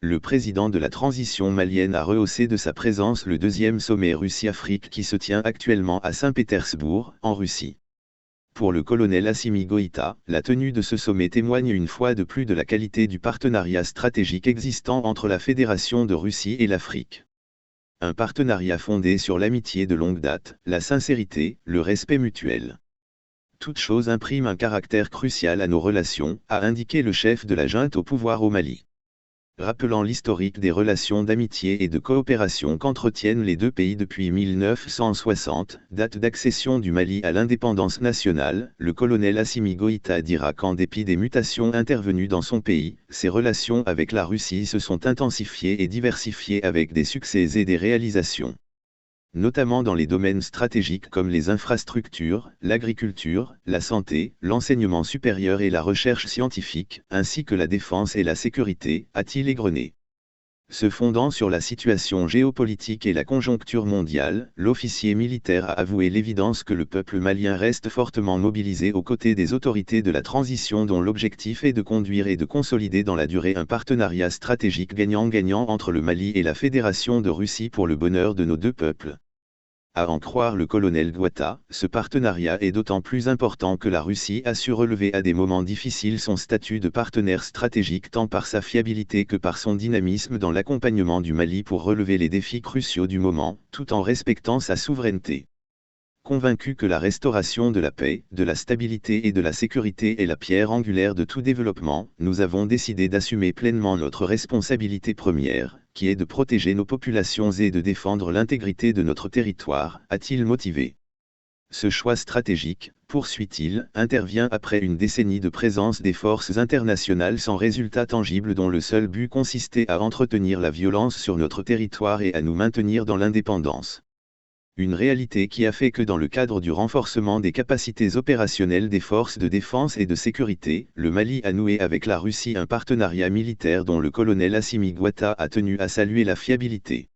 Le président de la transition malienne a rehaussé de sa présence le deuxième sommet Russie-Afrique qui se tient actuellement à Saint-Pétersbourg, en Russie. Pour le colonel Assimi Goïta, la tenue de ce sommet témoigne une fois de plus de la qualité du partenariat stratégique existant entre la Fédération de Russie et l'Afrique. Un partenariat fondé sur l'amitié de longue date, la sincérité, le respect mutuel. Toute chose imprime un caractère crucial à nos relations, a indiqué le chef de la junte au pouvoir au Mali. Rappelant l'historique des relations d'amitié et de coopération qu'entretiennent les deux pays depuis 1960, date d'accession du Mali à l'indépendance nationale, le colonel Assimi Goïta dira qu'en dépit des mutations intervenues dans son pays, ses relations avec la Russie se sont intensifiées et diversifiées avec des succès et des réalisations. Notamment dans les domaines stratégiques comme les infrastructures, l'agriculture, la santé, l'enseignement supérieur et la recherche scientifique, ainsi que la défense et la sécurité, a-t-il égrené. Se fondant sur la situation géopolitique et la conjoncture mondiale, l'officier militaire a avoué l'évidence que le peuple malien reste fortement mobilisé aux côtés des autorités de la transition dont l'objectif est de conduire et de consolider dans la durée un partenariat stratégique gagnant-gagnant entre le Mali et la Fédération de Russie pour le bonheur de nos deux peuples. À en croire le colonel Goïta, ce partenariat est d'autant plus important que la Russie a su relever à des moments difficiles son statut de partenaire stratégique tant par sa fiabilité que par son dynamisme dans l'accompagnement du Mali pour relever les défis cruciaux du moment, tout en respectant sa souveraineté. Convaincu que la restauration de la paix, de la stabilité et de la sécurité est la pierre angulaire de tout développement, nous avons décidé d'assumer pleinement notre responsabilité première, qui est de protéger nos populations et de défendre l'intégrité de notre territoire, a-t-il motivé. Ce choix stratégique, poursuit-il, intervient après une décennie de présence des forces internationales sans résultat tangible dont le seul but consistait à entretenir la violence sur notre territoire et à nous maintenir dans l'indépendance. Une réalité qui a fait que dans le cadre du renforcement des capacités opérationnelles des forces de défense et de sécurité, le Mali a noué avec la Russie un partenariat militaire dont le colonel Assimi Goïta a tenu à saluer la fiabilité.